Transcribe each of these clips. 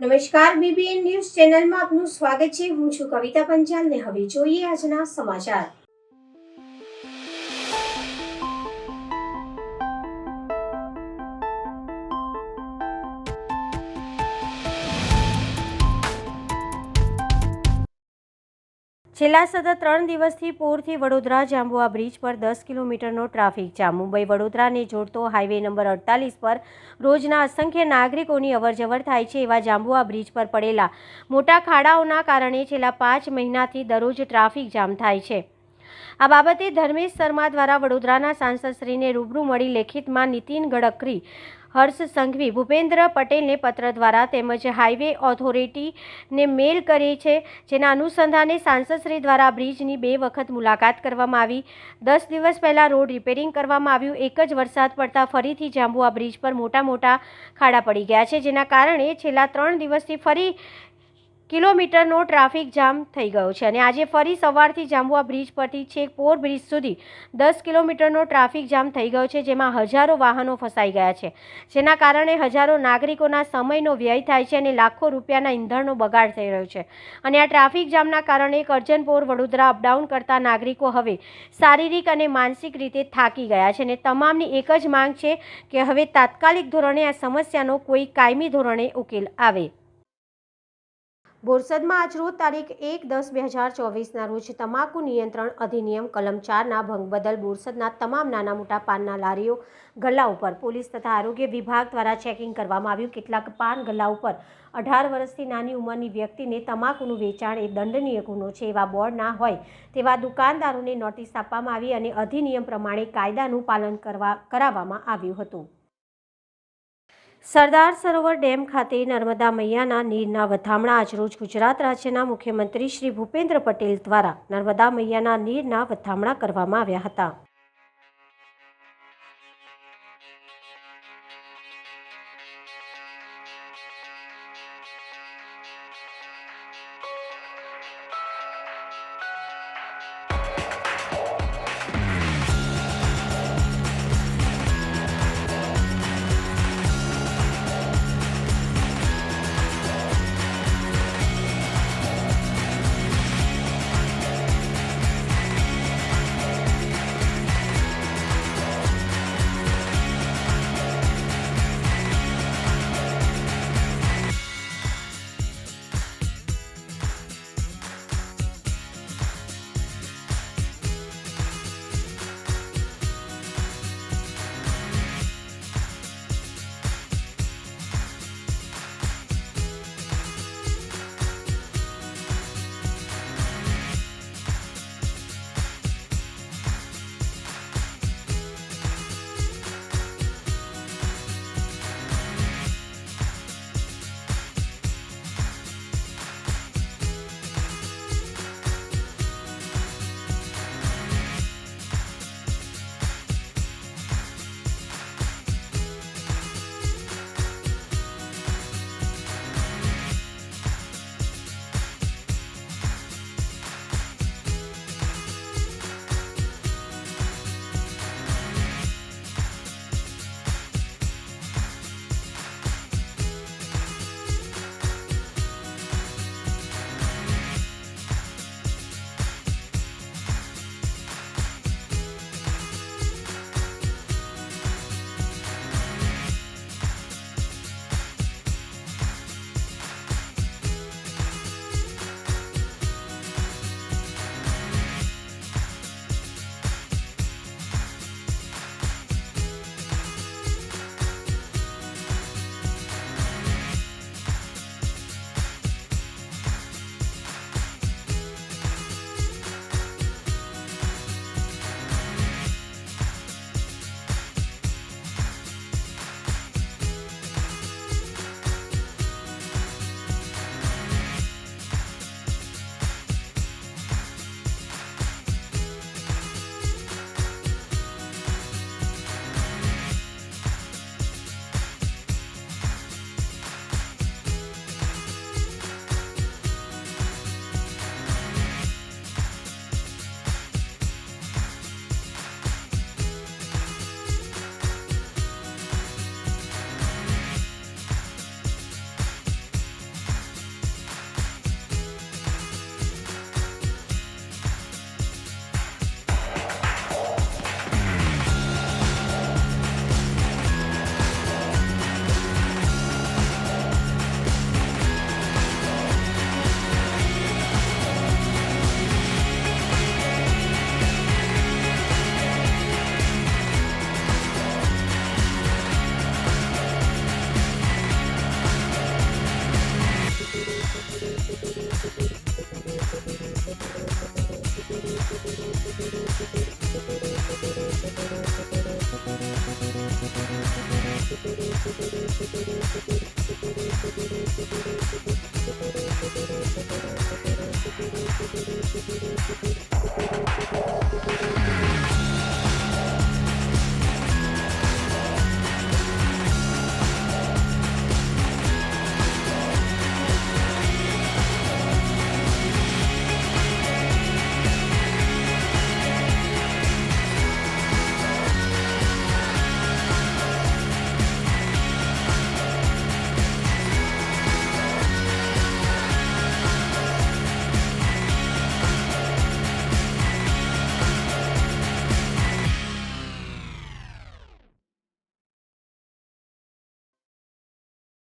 નમસ્કાર, BBN news ચેનલમાં આપનું સ્વાગત છે. હું છું કવિતા પંચાલ ને હવે જોઈએ આજના સમાચાર. છેલ્લા સતત 3 દિવસથી પૂરથી વડોદરા જાંબુઆ બ્રિજ પર 10 કિલોમીટરનો ટ્રાફિક જામ. મુંબઈ વડોદરાને જોડતો હાઈવે નંબર 48 પર રોજના અસંખ્ય નાગરિકોની અવરજવર થાય છે. એવા જાંબુઆ બ્રિજ પર પડેલા મોટા ખાડાઓના કારણે છેલ્લા 5 મહિનાથી દરરોજ ટ્રાફિક જામ થાય છે. આ બાબતે ધર્મેશ શર્મા દ્વારા વડોદરાના સાંસદશ્રીને રૂબરૂ મળી લેખિતમાં નીતિન ગડકરી, હર્ષ સંઘવી, ભૂપેન્દ્ર પટેલને પત્ર દ્વારા તેમજ હાઈવે ઓથોરિટીને મેલ કરી છે. જેના અનુસંધાને સાંસદશ્રી દ્વારા બ્રિજની 2 વખત મુલાકાત કરવામાં આવી. 10 દિવસ પહેલા રોડ રિપેરિંગ કરવામાં આવ્યું. એક જ વરસાદ પડતા ફરીથી જાંબુઆ બ્રિજ પર મોટા ખાડા પડી ગયા છે, જેના કારણે છેલ્લા 3 દિવસથી ફરી કિલોમીટરનો ટ્રાફિક જામ થઈ ગયો છે અને આજે ફરી સવારથી જાંબુઆ બ્રિજ પરથી છેક પોર બ્રિજ સુધી 10 કિલોમીટરનો ટ્રાફિક જામ થઈ ગયો છે, જેમાં હજારો વાહનો ફસાઈ ગયા છે, જેના કારણે હજારો નાગરિકોના સમયનો વ્યય થાય છે અને લાખો રૂપિયાના ઈંધણનો બગાડ થઈ રહ્યો છે. અને આ ટ્રાફિક જામના કારણે કરજણપોર વડોદરા અપડાઉન કરતા નાગરિકો હવે શારીરિક અને માનસિક રીતે થાકી ગયા છે અને તમામની એક જ માંગ છે કે હવે તાત્કાલિક ધોરણે આ સમસ્યાનો કોઈ કાયમી ધોરણે ઉકેલ આવે. બોરસદમાં આજરોજ તારીખ 1/10/2024ના રોજ તમાકુ નિયંત્રણ અધિનિયમ કલમ 4ના ભંગ બદલ બોરસદના તમામ નાના મોટા પાનના લારીઓ, ગલ્લા ઉપર પોલીસ તથા આરોગ્ય વિભાગ દ્વારા ચેકિંગ કરવામાં આવ્યું. કેટલાક પાન ગલ્લા ઉપર 18 વર્ષથી નાની ઉંમરની વ્યક્તિને તમાકુનું વેચાણ એ દંડનીય ગુનો છે એવા બોર્ડ ના હોય તેવા દુકાનદારોને નોટિસ આપવામાં આવી અને અધિનિયમ પ્રમાણે કાયદાનું પાલન કરાવવામાં આવ્યું હતું. સરદાર સરોવર ડેમ ખાતે નર્મદા મૈયાના નીરના વધામણા. આજરોજ ગુજરાત રાજ્યના મુખ્યમંત્રી શ્રી ભૂપેન્દ્ર પટેલ દ્વારા નર્મદા મૈયાના નીરના વધામણા કરવામાં આવ્યા હતા.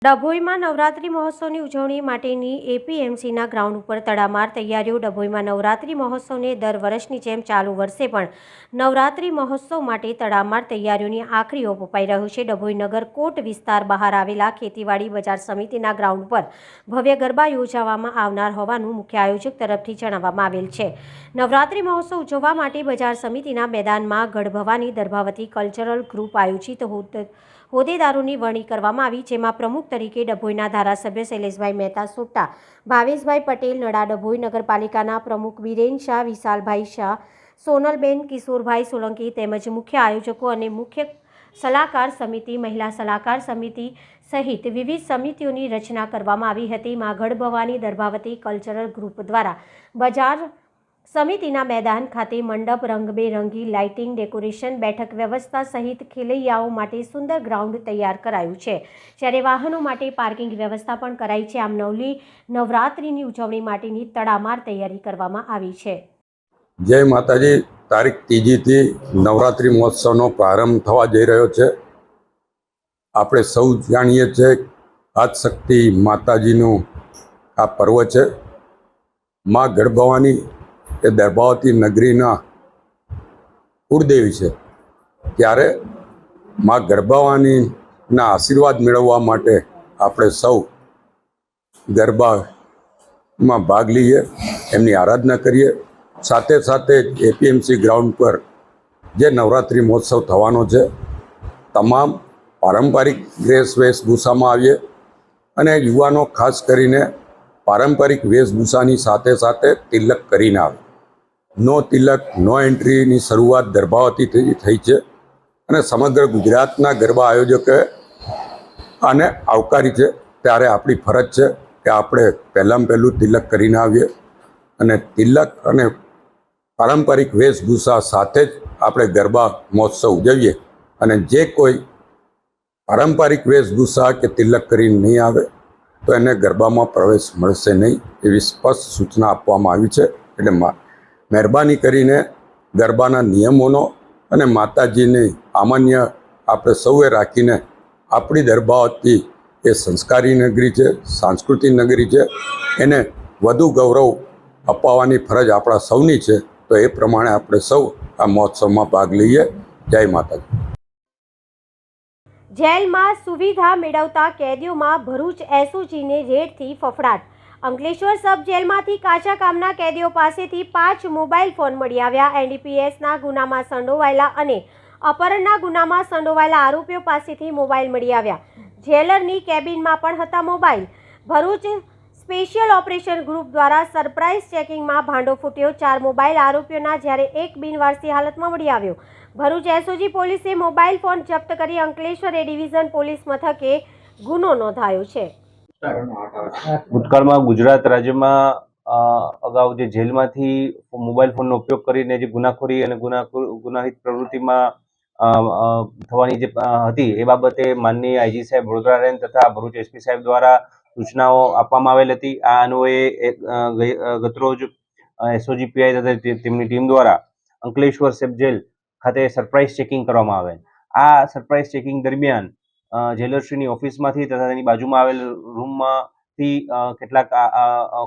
ડભોઈમાં નવરાત્રિ મહોત્સવની ઉજવણી માટેની એપીએમસીના ગ્રાઉન્ડ ઉપર તડામાર તૈયારીઓ. ડભોઈમાં નવરાત્રિ મહોત્સવને દર વર્ષની જેમ ચાલુ વર્ષે પણ નવરાત્રિ મહોત્સવ માટે તડામાર તૈયારીઓની આખરી ઓપ અપાઈ રહ્યો છે. ડભોઈ નગર કોટ વિસ્તાર બહાર આવેલા ખેતીવાડી બજાર સમિતિના ગ્રાઉન્ડ પર ભવ્ય ગરબા યોજવામાં આવનાર હોવાનું મુખ્ય આયોજક તરફથી જણાવવામાં આવેલ છે. નવરાત્રિ મહોત્સવ ઉજવવા માટે બજાર સમિતિના મેદાનમાં ગઢ ભવાની દર્ભાવતી કલ્ચરલ ગ્રુપ આયોજિત હોદ્દેદારોની વરણી કરવામાં આવી, જેમાં પ્રમુખ તરીકે ડભોઈના ધારાસભ્ય શૈલેષભાઈ મહેતા સોટા, ભાવેશભાઈ પટેલ નડા, ડભોઈ નગરપાલિકાના પ્રમુખ બીરેન શાહ, વિશાલભાઈ શાહ, સોનલબેન, કિશોરભાઈ સોલંકી તેમજ મુખ્ય આયોજકો અને મુખ્ય સલાહકાર સમિતિ, મહિલા સલાહકાર સમિતિ સહિત વિવિધ સમિતિઓની રચના કરવામાં આવી હતી. માં ગઢ ભવાની દર્ભાવતી કલ્ચરલ ગ્રુપ દ્વારા બજાર સમિતિના મેદાન ખાતે મંડપ, રંગબેરંગી લાઇટિંગ, ડેકોરેશન, બેઠક વ્યવસ્થા સહિત ખેલૈયાઓ માટે સુંદર ગ્રાઉન્ડ તૈયાર કરાયું છે, જ્યારે વાહનો માટે પાર્કિંગ વ્યવસ્થા પણ કરાઈ છે. આમ નવરાત્રિની ઉજવણી માટેની તડામાર તૈયારી કરવામાં આવી છે. જય માતાજી. તારીખ 3થી નવરાત્રિ મહોત્સવનો પ્રારંભ થવા જઈ રહ્યો છે. આપણે સૌ જાણીએ છીએ આદિશક્તિ માતાજીનું આ પર્વ છે. માં ગઢ ભવાની એ દર્ભાવતી નગરીના કુળદેવી છે, ત્યારે માં ગઢ ભવાનીના આશીર્વાદ મેળવવા માટે આપણે સૌ ગરબામાં ભાગ લઈએ, એમની આરાધના કરીએ. સાથે સાથે એપીએમસી ગ્રાઉન્ડ પર જે નવરાત્રિ મહોત્સવ થવાનો છે, તમામ પારંપરિક વેશભૂષામાં આવીએ અને યુવાનો ખાસ કરીને પારંપરિક વેશભૂષાની સાથે સાથે તિલક કરીને આવે. નો તિલક નો એન્ટ્રીની શરૂઆત દર્ભાવતીથી થઈ છે અને સમગ્ર ગુજરાતના ગરબા આયોજકોએ આને આવકારી છે. ત્યારે આપણી ફરજ છે કે આપણે પહેલાં તિલક કરીને આવીએ અને તિલક અને પારંપરિક વેશભૂષા સાથે જ આપણે ગરબા મહોત્સવ ઉજવીએ. અને જે કોઈ પારંપરિક વેશભૂષા કે તિલક કરીને નહીં આવે તો એને ગરબામાં પ્રવેશ મળશે નહીં, એવી સ્પષ્ટ સૂચના આપવામાં આવી છે. એટલે મહેરબાની કરીને ગરબાના નિયમોનો અને માતાજીની સામાન્ય આપણે સૌએ રાખીને આપણી દર્ભાવતી એ સંસ્કારી નગરી છે, સાંસ્કૃતિક નગરી છે, એને વધુ ગૌરવ અપાવવાની ફરજ આપણા સૌની છે. તો એ પ્રમાણે આપણે સૌ આ મહોત્સવમાં ભાગ લઈએ. જય માતાજી. જેલમાં સુવિધા મેળવતા કેદીઓમાં ભરૂચ એસઓજીને રેડથી ફફડાટ. અંકલેશ્વર સબ જેલમાંથી કાચા કામના કેદીઓ પાસેથી 5 મોબાઈલ ફોન મળી આવ્યા. એનડીપીએસના ગુનામાં સંડોવાયેલા અને અપહરણના ગુનામાં સંડોવાયેલા આરોપીઓ પાસેથી મોબાઈલ મળી આવ્યા. જેલરની કેબિનમાં પણ હતા mobile. Bharuch special operation group દ્વારા સરપ્રાઇઝ ચેકિંગમાં ભાંડો ફૂટ્યો. 4 મોબાઈલ આરોપીઓના, જ્યારે એક બિનવારસી હાલતમાં મળી આવ્યો. ભરૂચ એસઓજી પોલીસે મોબાઈલ ફોન જપ્ત કરી અંકલેશ્વર એ ડિવિઝન પોલીસ મથકે ગુનો નોંધાયો છે. ભૂતકાળમાં ગુજરાત રાજ્યમાં અગાઉ જે જેલમાંથી મોબાઈલ ફોનનો ઉપયોગ કરીને જે ગુનાખોરી અને ગુનાહિત પ્રવૃત્તિમાં થવાની જે હતી, એ બાબતે માનનીય આઈજી સાહેબ વડોદરા તથા ભરૂચ એસપી સાહેબ દ્વારા સૂચનાઓ આપવામાં આવેલ હતી. આ અન્વયે ગતરોજ એસઓજી પીઆઈ તથા તેમની ટીમ દ્વારા અંકલેશ્વર સબ જેલ ખાતે સરપ્રાઇઝ ચેકિંગ કરવામાં આવેલ. આ સરપ્રાઇઝ ચેકિંગ દરમિયાન જેલરશ્રીની ઓફિસમાંથી તથા તેની બાજુમાં આવેલ રૂમમાંથી કેટલાક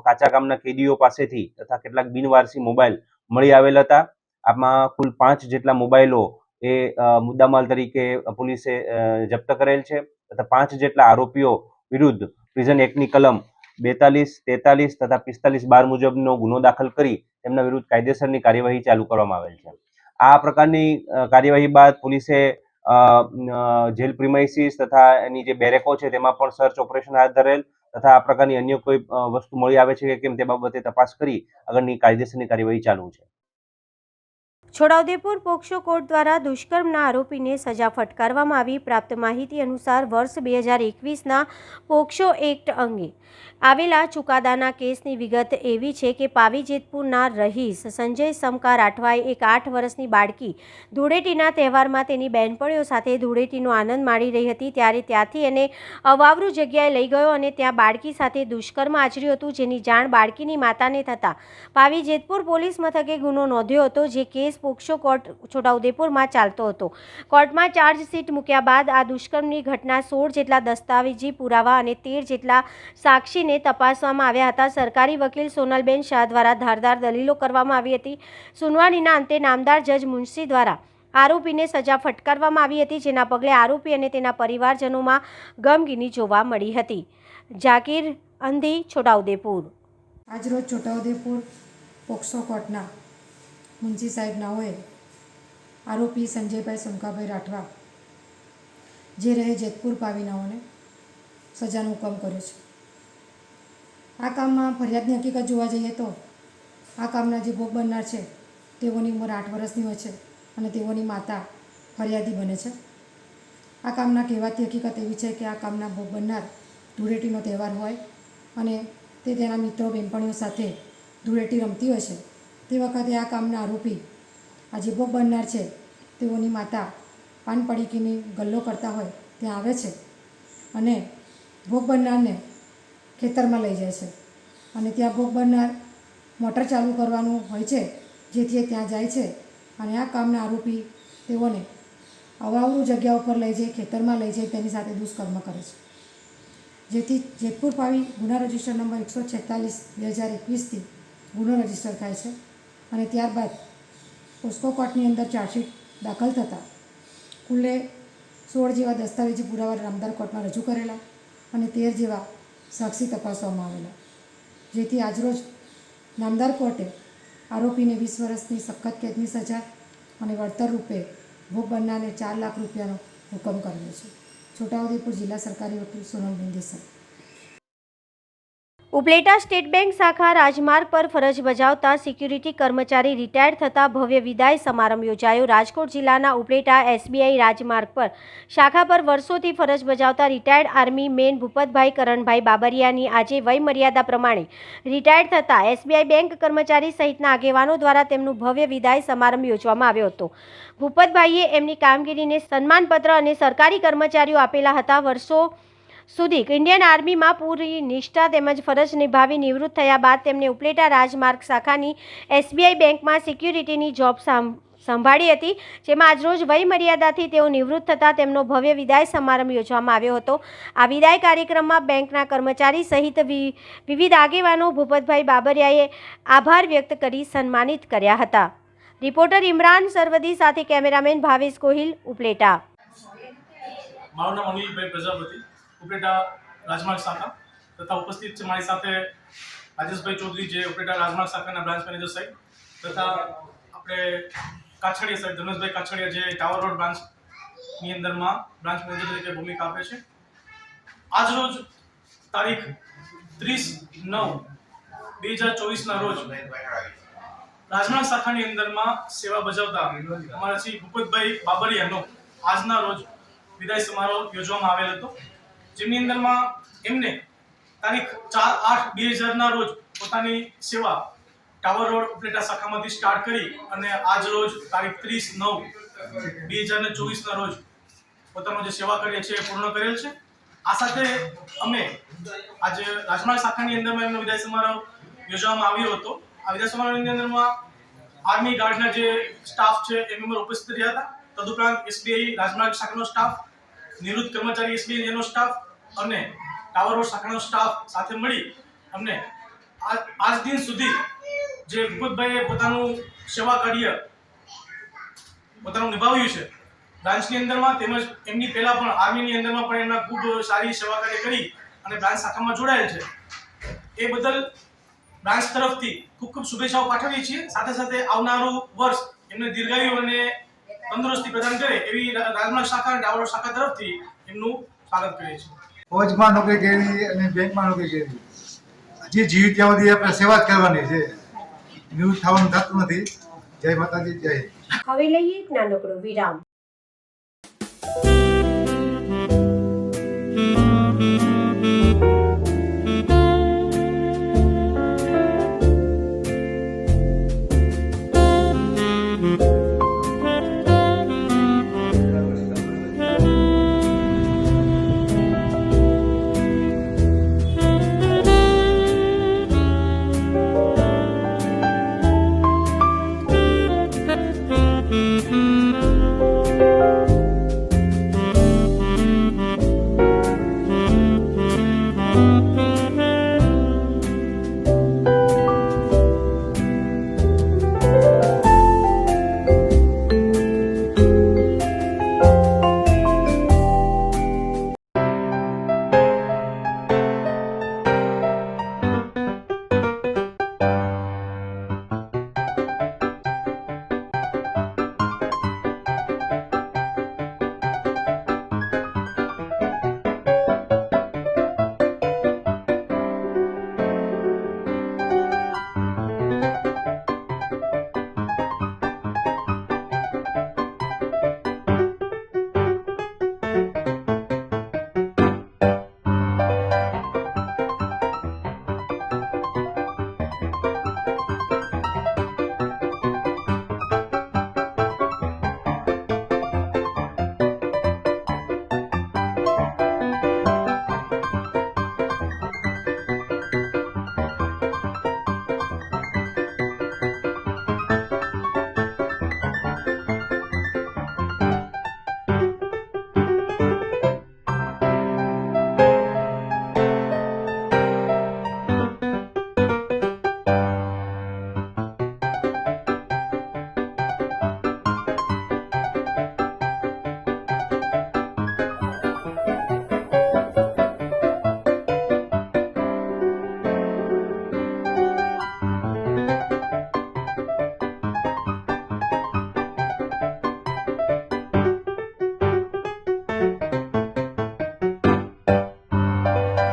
કાચા કામના કેદીઓ પાસેથી તથા કેટલાક બિનવારસી મોબાઈલ મળી આવેલ હતા. આમાં કુલ 5 જેટલા મોબાઈલો એ મુદ્દામાલ તરીકે પોલીસે જપ્ત કરેલ છે તથા 5 જેટલા આરોપીઓ વિરુદ્ધ પ્રિઝન એક્ટની કલમ 42, 43 તથા 45(12) મુજબનો ગુનો દાખલ કરી તેમના વિરુદ્ધ કાયદેસરની કાર્યવાહી ચાલુ કરવામાં આવેલ છે. આ પ્રકારની કાર્યવાહી બાદ પોલીસે જેલ પ્રિમાઇસીસ તથા એની જે બેરેકો છે તેમાં પણ સર્ચ ઓપરેશન હાથ ધરેલ તથા આ પ્રકારની અન્ય કોઈ વસ્તુ મળી આવે છે કે કેમ તે બાબતે તપાસ કરી આગળની કાયદેસરની કાર્યવાહી ચાલુ છે. છોટાઉદેપુર પોક્સો કોર્ટ દ્વારા દુષ્કર્મના આરોપીને સજા ફટકારવામાં આવી. પ્રાપ્ત માહિતી અનુસાર વર્ષ 2021ના પોક્સો એક્ટ અંગે આવેલા ચુકાદાના કેસની વિગત એવી છે કે પાવી જેતપુરના રહીશ સંજય સમકા રાઠવાએ એક 8 વર્ષની બાળકી ધૂળેટીના તહેવારમાં તેની બહેનપણીઓ સાથે ધૂળેટીનો આનંદ માણી રહી હતી ત્યારે ત્યાંથી એને અવાવરૂ જગ્યાએ લઈ ગયો અને ત્યાં બાળકી સાથે દુષ્કર્મ આચર્યું હતું, જેની જાણ બાળકીની માતાને થતાં પાવી જેતપુર પોલીસ મથકે ગુનો નોંધ્યો હતો. જે કેસ પોક્સો કોર્ટ છોટાઉદેપુરમાં ચાલતો હતો. કોર્ટમાં ચાર્જશીટ મૂક્યા બાદ આ દુષ્કર્મની ઘટના 16 જેટલા દસ્તાવેજી પુરાવા અને 13 જેટલા સાક્ષીને તપાસવામાં આવ્યા હતા. સરકારી વકીલ સોનલબેન શાહ દ્વારા ધારદાર દલીલો કરવામાં આવી હતી. સુનાવણીના અંતે નામદાર જજ મુનશી દ્વારા આરોપીને સજા ફટકારવામાં આવી હતી, જેના પગલે આરોપી અને તેના પરિવારજનોમાં ગમગીની જોવા મળી હતી. જાકીર અંધી, છોટાઉદેપુર. આજરોજ છોટાઉદેપુર પોક્સો કોર્ટના મુનશી સાહેબ નાઓએ આરોપી સંજયભાઈ સમકાભાઈ રાઠવા જે રહે જેતપુર પાવીનાઓને સજાનો હુકમ કર્યો છે. આ કામમાં ફરિયાદની હકીકત જોવા જઈએ તો આ કામના જે ભોગ બનનાર છે તેઓની ઉંમર 8 વર્ષની હોય છે અને તેઓની માતા ફરિયાદી બને છે. આ કામના કહેવાતી હકીકત એવી છે કે આ કામના ભોગ બનનાર ધૂળેટીનો તહેવાર હોય અને તે તેના મિત્રો બહેનપણીઓ સાથે ધૂળેટી રમતી હોય છે. તે વખતે આ કામના આરોપી આ જે ભોગ બનનાર છે તેઓની માતા પાન પડીકીની ગલ્લો કરતા હોય ત્યાં આવે છે અને ભોગ બનનારને ખેતરમાં લઈ જાય છે અને ત્યાં ભોગ બનનાર મોટર ચાલુ કરવાનું હોય છે જેથી એ ત્યાં જાય છે અને આ કામના આરોપી તેઓને અવાવરૂ જગ્યા ઉપર લઈ જઈ ખેતરમાં લઈ જઈ તેની સાથે દુષ્કર્મ કરે છે, જેથી જેતપુર પાવી ગુના રજિસ્ટર નંબર 146/2021થી ગુનો રજિસ્ટર થાય છે અને ત્યારબાદ પોસ્કો કોર્ટની અંદર ચાર્જશીટ દાખલ થતાં કુલે 16 જેવા દસ્તાવેજી પુરાવા નામદાર કોર્ટમાં રજૂ કરેલા અને 13 જેવા સાક્ષી તપાસવામાં આવેલા, જેથી આજરોજ નામદાર કોર્ટે આરોપીને 20 વર્ષની સખત કેદની સજા અને વળતર રૂપે ભોગ બનનારને 4 લાખ રૂપિયાનો હુકમ કર્યો છે. છોટાઉદેપુર જિલ્લા સરકારી વકીલ સોનલબેન દેસાઈ. ઉપલેટા સ્ટેટ બેંક શાખા રાજમાર્ગ પર ફરજ બજાવતા સિક્યુરિટી કર્મચારી રિટાયર્ડ થતા ભવ્ય વિદાય સમારંભ યોજાયો. રાજકોટ જિલ્લાના ઉપલેટા એસબીઆઈ રાજમાર્ગ પર શાખા પર વર્ષોથી ફરજ બજાવતા retired army main Bhupatbhai Karanbhai બાબરિયાની આજે વયમર્યાદા પ્રમાણે રિટાયર્ડ થતા એસબીઆઈ બેંક કર્મચારી સહિતના આગેવાનો દ્વારા તેમનું ભવ્ય વિદાય સમારંભ યોજવામાં આવ્યો હતો. ભૂપતભાઈએ એમની કામગીરીને સન્માનપત્ર અને સરકારી કર્મચારીઓ આપેલા હતા. વર્ષો સુધી ઇન્ડિયન આર્મીમાં પૂરી નિષ્ઠા તેમજ ફરજ નિભાવી નિવૃત્ત થયા બાદ તેમને ઉપલેટા રાજમાર્ગ શાખાની એસબીઆઈ બેંકમાં સિક્યુરિટીની જોબ સંભાળી હતી, જેમાં આજરોજ વયમર્યાદાથી તેઓ નિવૃત્ત થતાં તેમનો ભવ્ય વિદાય સમારંભ યોજવામાં આવ્યો હતો. આ વિદાય કાર્યક્રમમાં બેંકના કર્મચારી સહિત વિવિધ આગેવાનો ભૂપતભાઈ બાબરિયાએ આભાર વ્યક્ત કરી સન્માનિત કર્યા હતા. રિપોર્ટર ઇમરાન સરવદી સાથે કેમેરામેન ભાવેશ ગોહિલ, ઉપલેટા. મારું નામ અનિલભાઈ પ્રજાપતિ, ઉપલેટા રાજમાર્ગ શાખા તથા ઉપસ્થિત છે મારી સાથે રાજેશભાઈ ચૌધરી જે ઉપલેટા રાજમાર્ગ શાખાના બ્રાન્ચ મેનેજર સાહેબ તથા આપણે કાછડિયા સાહેબ ધર્મેશભાઈ કાછડિયા જે ટાવર રોડ બ્રાન્ચની અંદરમાં બ્રાન્ચ મેનેજર તરીકે ભૂમિકા આપે છે. આજરોજ તારીખ 30/9/2024ના રોજ રાજમાર્ગ શાખાની અંદરમાં સેવા બજાવતા અમારા શ્રી ભૂપતભાઈ બાબરિયાનો આજના રોજ વિદાય સમારોહ યોજવામાં આવેલ હતો, જેમની અંદરમાં એમને તારીખ 4/8/2000ના રોજ પોતાની સેવા ટાવર રોડ ઉપલેટા શાખામાંથી સ્ટાર્ટ કરી અને આજ રોજ તારીખ 30/9/2024ના રોજ પોતાનો જે સેવા કાર્ય છે એ પૂર્ણ કરેલ છે. આ સાથે અમે આજે રાજમાર્ગ શાખાની અંદરમાં એમનો વિદાય સમારોહ યોજવામાં આવ્યો હતો. આ વિદાય સમારોહની અંદરમાં આર્મી ગાર્ડના જે સ્ટાફ છે એ મેમ્બર ઉપસ્થિત રહ્યા હતા. તદુપરાંત એસબીઆઈ રાજમાર્ગ શાખાનો સ્ટાફ, નિવૃત્ત કર્મચારી એસબીઆઈનો સ્ટાફ અને ટાવર રોડ શાખાનો સ્ટાફ સાથે મળી અમને આજ દિન સુધી જે ભૂપતભાઈએ પોતાનું સેવા કાર્ય પોતાનું નિભાવ્યું છે બ્રાન્ચની અંદરમાં તેમજ એમની પહેલા પણ આર્મીની અંદરમાં પણ એમના ખૂબ સારી સેવા કાર્ય કરી અને બ્રાન્ચ શાખામાં જોડાયેલ છે. એ બદલ બ્રાન્ચ તરફથી ખૂબ ખૂબ શુભેચ્છાઓ પાઠવીએ છીએ. સાથે સાથે આવનારું વર્ષ એમને દીર્ઘાયુ અને તંદુરસ્તી પ્રદાન કરે એવી રાજમાર્ગ શાખા અને ડાવર શાખા તરફથી એમનું સ્વાગત કરીએ છીએ. ફોજમાં નોકરી કરી અને બેંકમાં નોકરી કરી, હજી જીવ ત્યાં સુધી આપણે સેવા જ કરવાની છે. નિવૃત્ત થવાનું થતું નથી. જય માતાજી, જય. હવે લઈએ એક નાનકડો વિરામ.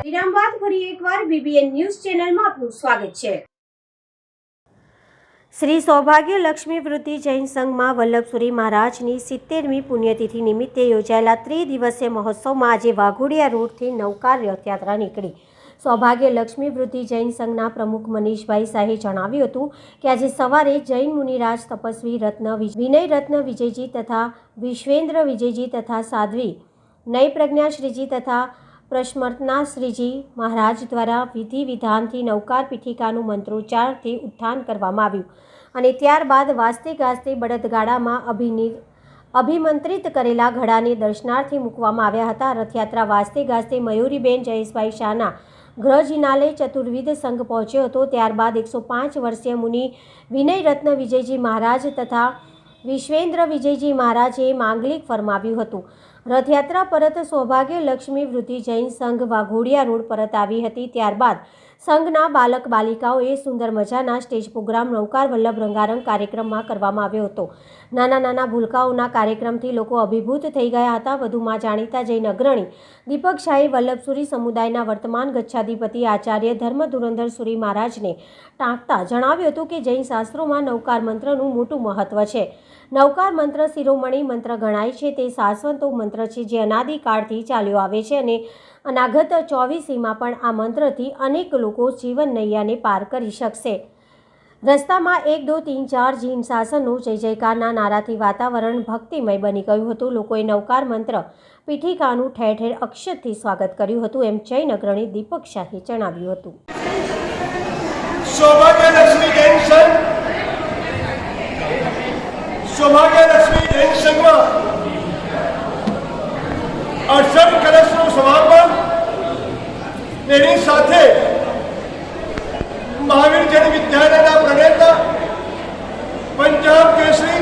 વિરામ બાદ ફરી એકવાર BBN ન્યૂઝ ચેનલમાં આપનું સ્વાગત છે. શ્રી સૌભાગ્ય લક્ષ્મી વૃદ્ધિ જૈન સંઘમાં વલ્લભસુરી મહારાજની 70મી પુણ્યતિથિ નિમિત્તે યોજાયેલા ત્રિદિવસીય મહોત્સવમાં આજે વાઘોડિયા રોડથી નવકાર રથયાત્રા નીકળી. સૌભાગ્ય લક્ષ્મી વૃદ્ધિ જૈન સંઘના પ્રમુખ મનીષભાઈ શાહે જણાવ્યું હતું કે આજે સવારે જૈન મુનિરાજ તપસ્વી વિનય રત્ન વિજયજી તથા વિશ્વેન્દ્ર વિજયજી તથા સાધ્વી નય પ્રજ્ઞા શ્રીજી તથા પ્રશ્મર્તના શ્રીજી મહારાજ દ્વારા વિધિ વિધાનથી નવકાર પીઠિકાનું મંત્રોચ્ચારથી ઉત્થાન કરવામાં આવ્યું અને ત્યારબાદ વાસ્તે ગાસ્તે બળદગાડામાં અભિમંત્રિત કરેલા ઘડાને દર્શનાર્થે મૂકવામાં આવ્યા હતા. રથયાત્રા વાસ્તે ગાસ્તે મયુરીબેન જયેશભાઈ શાહના ગૃહ જિનાલય ચતુર્વિધ સંઘ પહોંચ્યો હતો. ત્યારબાદ 105 વર્ષીય મુનિ વિનય રત્ન વિજયજી મહારાજ તથા વિશ્વેન્દ્ર વિજયજી મહારાજે માંગલિક ફરમાવ્યું હતું. રથયાત્રા પરત સૌભાગ્ય લક્ષ્મી વૃદ્ધિ જૈન સંઘ વાઘોડિયા રોડ પરત આવી હતી. ત્યારબાદ સંઘના બાલક બાલિકાઓએ સુંદર મજાના સ્ટેજ પ્રોગ્રામ નવકાર વલ્લભ રંગારંગ કાર્યક્રમમાં કરવામાં આવ્યો હતો. નાના નાના ભૂલકાઓના કાર્યક્રમથી લોકો અભિભૂત થઈ ગયા હતા. વધુમાં જાણીતા જૈન અગ્રણી દીપક શાહે વલ્લભસુરી સમુદાયના વર્તમાન ગચ્છાધિપતિ આચાર્ય ધર્મ ધુરંધર સુરી મહારાજને ટાંકતા જણાવ્યું હતું કે જૈન શાસ્ત્રોમાં નવકાર મંત્રનું મોટું મહત્વ છે. નવકાર મંત્ર શિરોમણી મંત્ર ગણાય છે. તે શાશ્વતો મંત્ર છે જે અનાદિકાળથી ચાલ્યો આવે છે અને અનાગત 24સીમાં પણ આ મંત્રથી અનેક લોકો જીવન નૈયાને પાર કરી શકશે. રસ્તામાં 1 2 3 4 જૈન શાસનનો જય જયકારના નારાથી વાતાવરણ ભક્તિમય બની ગયું હતું. લોકોએ નવકાર મંત્ર પીઠિકાનું ઠેર ઠેર અક્ષરથી સ્વાગત કર્યું હતું એમ જૈન અગ્રણી દીપક શાહે જણાવ્યું હતું. સૌભાગ્ય લક્ષ્મી જૈન સંઘમાં 68 કલશનું સમાપન, તેની સાથે મહાવીર જૈન વિદ્યાલયના પ્રણેતા પંજાબ કેસરી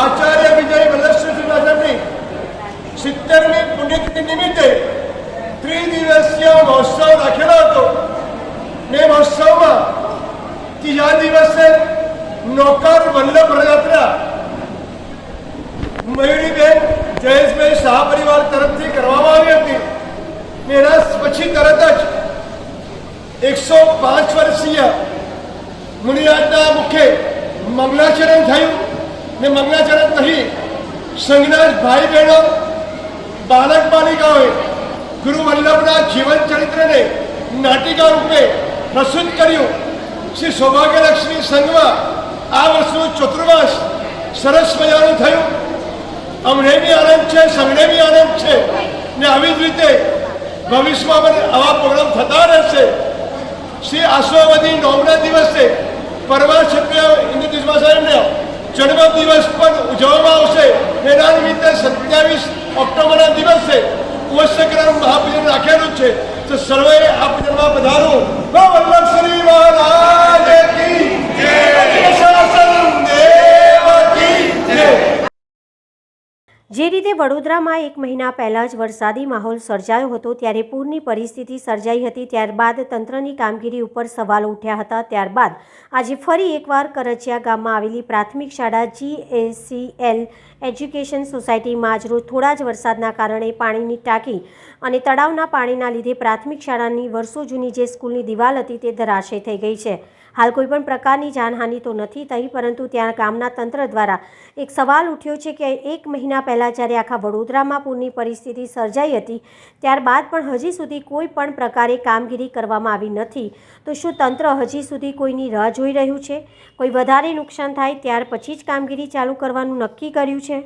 આચાર્ય વિજય વલ્લભશ્રી મહારાજની 70મી પુણ્યતિથિ નિમિત્તે ત્રિદિવસીય મહોત્સવ રાખેલો હતો. ત્રીજા દિવસે નોકર વલ્લભ રથયાત્રા મયુરીબેન જયેશભાઈ શાહ પરિવાર તરફથી કરવામાં આવી હતી. એના પછી તરત જ 105 વર્ષીય મુનિરાજના મુખે મંગલાચરણ થયું ને મંગલાચરણ થઈ સંઘના ભાઈ બહેનો બાળક બાલિકાઓએ ગુરુ વલ્લભના જીવન ચરિત્રને નાટિકા રૂપે પ્રસ્તુત કર્યું. શ્રી સૌભાગ્યલક્ષ્મી સંઘમાં આ વર્ષનું ચતુર્માસ સરસ મજાનું થયું. અમને બી આનંદ છે, સંઘને બી આનંદ છે ને આવી જ રીતે ભવિષ્યમાં પણ આવા પ્રોગ્રામ થતા રહેશે. શ્રી આશાવતી નોમના દિવસે પરમા ક્ષત્રિય ઇન્દ્રજીતમાં સાહેબનો જન્મ દિવસ પણ ઉજવવામાં આવશે. એના નિમિત્તે 27 ઓક્ટોબરના દિવસે ઉત્સવગ્રહ મહાપૂજન રાખેલું છે. તો સર્વે આ પૂજનમાં પધારો. વલ્લભ શ્રી મહારાજ કી જય, શાસન દેવ કી જય. જે રીતે વડોદરામાં 1 મહિના પહેલાં જ વરસાદી માહોલ સર્જાયો હતો ત્યારે પૂરની પરિસ્થિતિ સર્જાઈ હતી. ત્યારબાદ તંત્રની કામગીરી ઉપર સવાલો ઉઠ્યા હતા. ત્યારબાદ આજે ફરી એકવાર કરચિયા ગામમાં આવેલી પ્રાથમિક શાળા GACL એજ્યુકેશન સોસાયટીમાં આજરોજ થોડા જ વરસાદના કારણે પાણીની ટાંકી અને તળાવના પાણીના લીધે પ્રાથમિક શાળાની વર્ષો જૂની જે સ્કૂલની દિવાલ હતી તે ધરાશય થઈ ગઈ છે. હાલ કોઈપણ પ્રકારની જાનહાનિ તો નથી થઈ, પરંતુ ત્યાં ગામના તંત્ર દ્વારા એક સવાલ ઉઠ્યો છે કે 1 મહિના પહેલાં જ્યારે આખા વડોદરામાં પૂરની પરિસ્થિતિ સર્જાઈ હતી ત્યારબાદ પણ હજી સુધી કોઈ પણ પ્રકારે કામગીરી કરવામાં આવી નથી. તો શું તંત્ર હજી સુધી કોઈની રાહ જોઈ રહ્યું છે? કોઈ વધારે નુકસાન થાય ત્યાર પછી જ કામગીરી ચાલુ કરવાનું નક્કી કર્યું છે?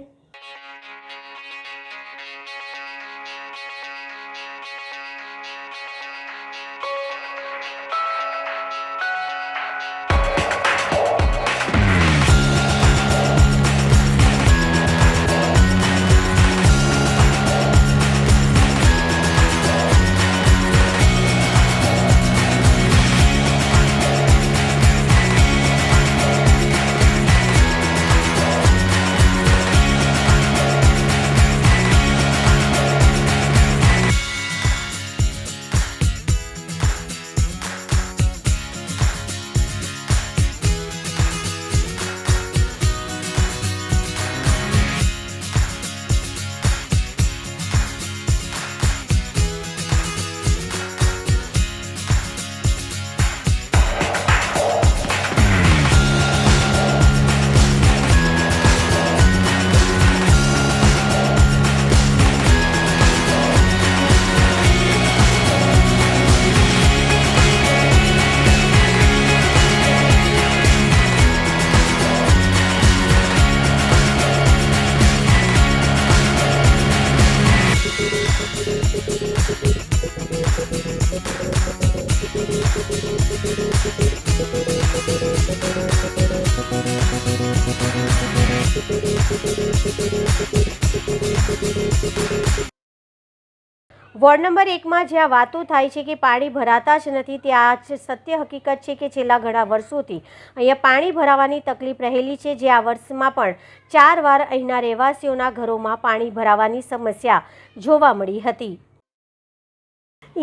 વોર્ડ નંબર 1માં જ્યાં વાતો થાય છે કે પાણી ભરાતા જ નથી, ત્યાં જ સત્ય હકીકત છે કે છેલ્લા ઘણા વર્ષોથી અહીંયા પાણી ભરાવાની તકલીફ રહેલી છે. જે આ વર્ષમાં પણ 4 વાર અહીંના રહેવાસીઓના ઘરોમાં પાણી ભરાવાની સમસ્યા જોવા મળી હતી.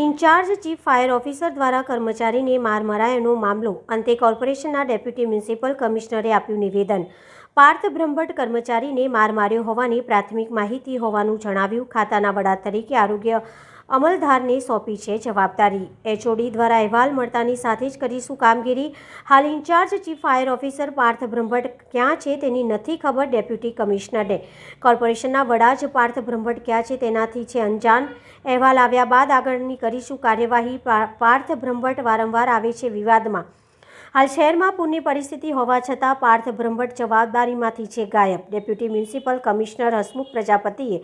ઇન્ચાર્જ ચીફ ફાયર ઓફિસર દ્વારા કર્મચારીને માર મરાયાનો મામલો અંતે કોર્પોરેશનના ડેપ્યુટી મ્યુનિસિપલ કમિશનરે આપ્યું નિવેદન. પાર્થ બ્રહ્મભટ્ટ કર્મચારીને માર માર્યો હોવાની પ્રાથમિક માહિતી હોવાનું જણાવ્યું. ખાતાના વડા તરીકે આરોગ્ય અમલદારને સોંપી છે જવાબદારી. HOD દ્વારા અહેવાલ મળતાની સાથે જ કરીશું કામગીરી. હાલ in charge chief fire officer Parth Brahmbhatt ક્યાં છે તેની નથી ખબર ડેપ્યુટી કમિશનરને. કોર્પોરેશનના વડા જ પાર્થ બ્રહ્મભટ્ટ ક્યાં છે તેનાથી છે અંજાન. અહેવાલ આવ્યા બાદ આગળની કરીશું કાર્યવાહી. પાર્થ બ્રહ્મભટ્ટ વારંવાર આવે છે વિવાદમાં. હાલ શહેરમાં પૂરની પરિસ્થિતિ હોવા છતાં પાર્થ બ્રહ્મભટ્ટ જવાબદારીમાંથી છે ગાયબ. ડેપ્યુટી મ્યુનિસિપલ કમિશનર હસમુખ પ્રજાપતિએ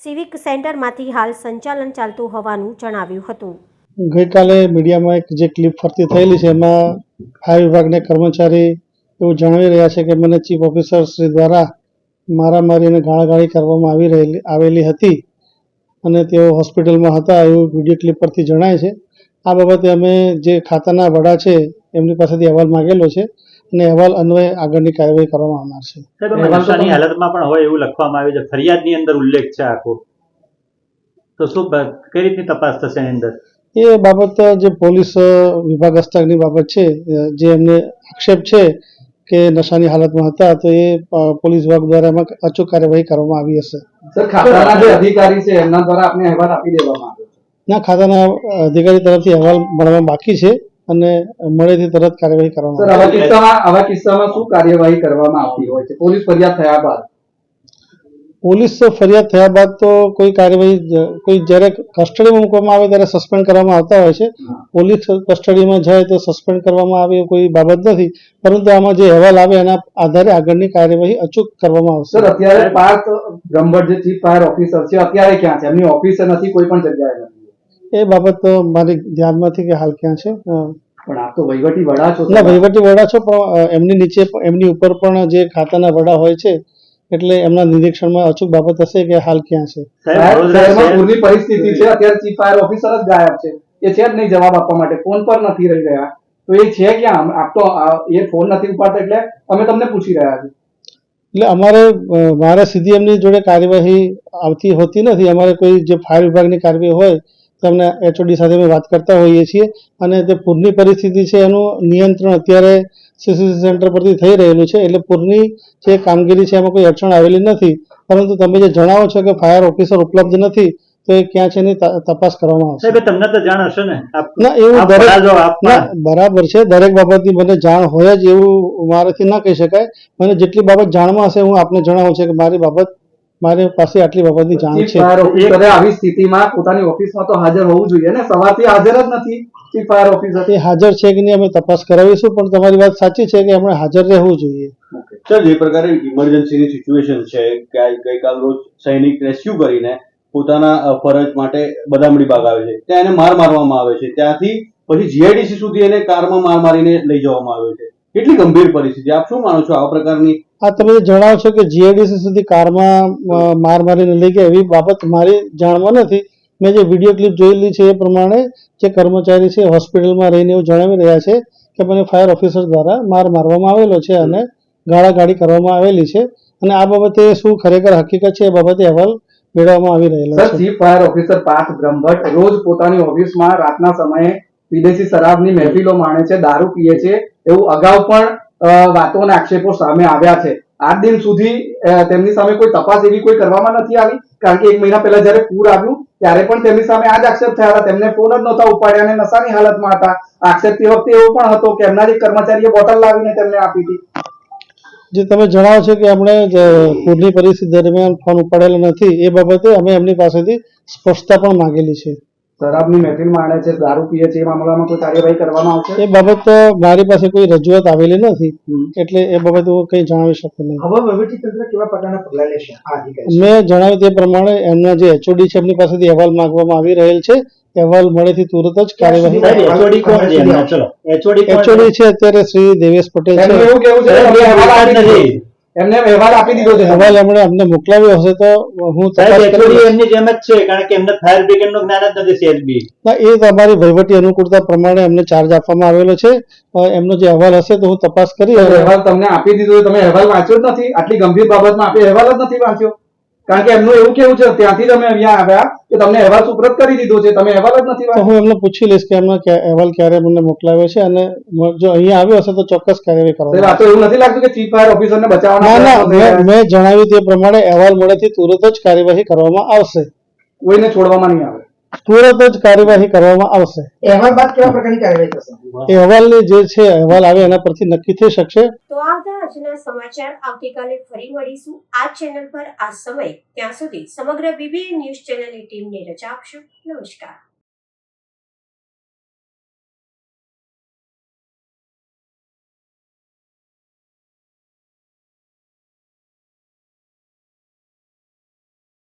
સિવિક સેન્ટરમાંથી હાલ સંચાલન ચાલતું હોવાનું જણાવ્યું હતું. ગઈકાલે મીડિયામાં એક જે ક્લિપ ફરતી થયેલી છે એમાં ફાયર વિભાગના કર્મચારી એવું જણાવી રહ્યા છે કે મને ચીફ ઓફિસર શ્રી દ્વારા મારામારી અને ગાળાગાળી કરવામાં આવેલી હતી અને તેઓ હોસ્પિટલમાં હતા એવું વિડીયો ક્લિપ પરથી જણાય છે. આ બાબતે અમે જે ખાતાના વડા છે એમની પાસેથી અહેવાલ માંગેલો છે અને અહેવાલ અન્વયે આગળની કાર્યવાહી કરવામાં આવનાર છે. નશાની હાલતમાં પણ હોય એવું લખવામાં આવ્યું છે, ફરિયાદની અંદર ઉલ્લેખ છે આખો. તો શું કઈ રીતની તપાસ થશે એની અંદર? એ બાબત જે પોલીસ વિભાગ હસ્તકની બાબત છે, જે એમને આક્ષેપ છે કે નશાની હાલતમાં હતા, તો એ પોલીસ વિભાગ દ્વારા એમાં અચૂક કાર્યવાહી કરવામાં આવી હશે. સર, ખાતાના જે અધિકારી છે એમના દ્વારા આપને અહેવાલ આપી દેવામાં આવ્યો છે? ના, ખાતાના અધિકારી તરફથી અહેવાલ મળવા બાકી છે અને મળેથી તરત કાર્યવાહી કરવામાં સર, આવા કિસ્સામાં શું કાર્યવાહી કરવામાં આવતી હોય છે પોલીસ ફરિયાદ થયા બાદ? પોલીસ ફરિયાદ થયા બાદ તો કોઈ કાર્યવાહી, કોઈ જ્યારે કસ્ટડીમાં મૂકવામાં આવે ત્યારે સસ્પેન્ડ કરવામાં આવતા હોય છે. પોલીસ કસ્ટડીમાં જાય તો સસ્પેન્ડ કરવામાં આવે એ કોઈ બાબત નથી, પરંતુ આમાં જે અહેવાલ આવે એના આધારે આગળની કાર્યવાહી અચૂક કરવામાં આવશે. સર, અત્યારે પાર્થ બ્રહ્મભટ્ટ જે ચીફ ફાયર ઓફિસર છે અત્યારે ક્યાં છે? એમની ઓફિસે નથી, કોઈ પણ જગ્યાએ નથી. એ બાબત મારી ધ્યાનમાંથી કે હાલ ક્યાં છે. પણ આપ તો વહીવટી વડા છો. ના, વહીવટી વડા છો, પણ એમની નીચે એમની ઉપર પણ જે ખાતાના વડા હોય છે, એટલે એમના નિરીક્ષણમાં અચૂક બાબત હશે કે હાલ ક્યાં છે. શહેરમાં પૂરની પરિસ્થિતિ છે, અત્યારે ચીફ ફાયર ઓફિસર જ ગાયબ છે. એ છે જ નહીં જવાબ આપવા માટે, ફોન પર નથી રહી રહ્યા, તો એ છે ક્યાં? આપ તો એ ફોન નથી ઉપાડતા એટલે અમે તમને પૂછી રહ્યા છીએ. એટલે મારે સીધી એમની જોડે કાર્યવાહી આવતી હોતી નથી. અમારે કોઈ જે ફાયર વિભાગની કાર્યવાહી હોય તો અમને HOD સાથે અમે વાત કરતા હોઈએ છીએ, અને જે પૂરની પરિસ્થિતિ છે એનું નિયંત્રણ અત્યારે CCTV સેન્ટર પરથી થઈ રહેલું છે. એટલે પૂરની જે કામગીરી છે એમાં કોઈ અડચણ આવેલી નથી, પરંતુ તમે જે જણાવો છો કે ફાયર ઓફિસર ઉપલબ્ધ નથી, તો એ ક્યાં છે એની તપાસ કરવામાં આવશે. સાહેબ, તમને તો જાણ હશે ને? ના, એવું બરાબર છે. દરેક બાબતની મને જાણ હોય જ એવું મારાથી ના કહી શકાય. મને જેટલી બાબત જાણમાં હશે હું આપને જણાવું છે કે મારી પાસે આટલી બાબતની જાણ છે. ફાયર ઓફિસરે આવી સ્થિતિમાં પોતાની ઓફિસમાં તો હાજર હોવું જોઈએ ને? સવારથી હાજર જ નથી ચીફ ફાયર ઓફિસર. એ હાજર છે કે નહીં અમે તપાસ કરાવીશું, પણ તમારી વાત સાચી છે કે એમણે હાજર રહેવું જોઈએ. સર, જે પ્રકારે ઇમરજન્સીની સિચ્યુએશન છે કે ગઈકાલ રોજ સૈનિક રેસ્ક્યુ કરીને પોતાના ફરજ માટે બદામડી બાગ આવે છે, ત્યાં એને મારવામાં આવે છે, ત્યાંથી પછી GIDC સુધી એને કારમાં મારીને લઈ જવામાં આવ્યો છે. કેટલી ગંભીર પરિસ્થિતિ, આપ શું માનો છો આ પ્રકારની? આ તમે જણાવો છો કે GIDC સુધી કારમાં મારીને લઈ ગયા, એવી બાબત મારી જાણમાં નથી. મેં જે વિડીયો ક્લિપ જોયેલી છે એ પ્રમાણે જે કર્મચારી છે હોસ્પિટલમાં રહીને એવું જણાવી રહ્યા છે કે મને ફાયર ઓફિસર દ્વારા મારવામાં આવેલો છે અને ગાળાગાળી કરવામાં આવેલી છે, અને આ બાબતે શું ખરેખર હકીકત છે એ બાબતે અહેવાલ મેળવવામાં આવી રહેલો છે. Chief fire officer Parth Brahmbhatt રોજ પોતાની ઓફિસમાં રાતના સમયે વિદેશી શરાબની મહેફિલો માણે છે, દારૂ પીએ છે, એવું અગાઉ પણ વાતો અને આક્ષેપો સામે આવ્યા છે. આજ દિન સુધી તેમની સામે કોઈ તપાસ એવી કોઈ કરવામાં નથી આવી, કારણ કે 1 મહિના પહેલા જયારે પૂર આવ્યું ત્યારે પણ તેમની સામે આ જ આક્ષેપ થયા હતા. તેમને ફોન જ નહોતા ઉપાડ્યા અને નશાની હાલતમાં હતા. આક્ષેપ તે વખતે એવો પણ હતો કે એમના જ કર્મચારીએ બોટલ લાવીને તેમને આપી હતી. જે તમે જણાવો છો કે એમણે પૂરની પરિસ્થિતિ દરમિયાન ફોન ઉપાડેલો નથી, એ બાબતે અમે એમની પાસેથી સ્પષ્ટતા પણ માંગેલી છે. શરાબની મહેફિલ માણે છે, દારૂ પીએ છે, એ મામલામાં કોઈ કાર્યવાહી કરવામાં આવશે? એ બાબત મારી પાસે કોઈ રજૂઆત આવેલી નથી, એટલે એ બાબત હું કંઈ જણાવી શકું નહીં. હવે વહીવટીતંત્ર કેવા પ્રકારના પગલાં લેશે? મેં જણાવ્યું તે પ્રમાણે એમના જે HOD છે એમની પાસેથી અહેવાલ માંગવામાં આવી રહેલ છે. અહેવાલ મળેથી તુરત જ કાર્યવાહી. HOD છે અત્યારે શ્રી દેવેશ પટેલ છે. એવું કેવું છે એમને અહેવાલ આપી દીધો છે. અહેવાલ એમણે અમને મોકલાવ્યો હશે તો હું એમની જેમ જ છે, કારણ કે એમને ફાયર બ્રિગેડનું જ્ઞાન જ નથી CHB. એ તમારી વહીવટી અનુકૂળતા પ્રમાણે એમને ચાર્જ આપવામાં આવેલો છે. એમનો જે અહેવાલ હશે તો હું તપાસ કરી. અહેવાલ તમને આપી દીધો, તમે અહેવાલ વાંચ્યો જ નથી? આટલી ગંભીર બાબતમાં આપે અહેવાલ જ નથી વાંચ્યો? કારણ કે એમનું એવું કેવું છે ત્યાંથી તમે અહીંયા આવ્યા કે તમને અહેવાલ સુપ્રત કરી દીધો છે, તમે અહેવાલ જ નથી વાંચ્યો. હું એમને પૂછી લઈશ કે એમનો અહેવાલ ક્યારે મને મોકલાવ્યો છે, અને જો અહીંયા આવ્યો હશે તો ચોક્કસ કાર્યવાહી કરવામાં. આ તો એવું નથી લાગતું કે ચીફ ફાયર ઓફિસરને બચાવવાના? મેં જણાવ્યું તે પ્રમાણે અહેવાલ મળેથી તુરત જ કાર્યવાહી કરવામાં આવશે. કોઈને છોડવામાં નહીં આવે, તુરત જ કાર્યવાહી કરવામાં આવશે. અહેવાલ બાદ કેવા પ્રકારની કાર્યવાહી થશે? અહેવાલની જે છે અહેવાલ આવે એના પરથી નક્કી થઈ શકશે. તો આવતા આજના સમાચાર આવતીકાલે ફરી મળીશું આ ચેનલ પર આ સમય. ત્યાં સુધી સમગ્ર BBN ન્યૂઝ ચેનલની ટીમને રજા આપશો. નમસ્કાર.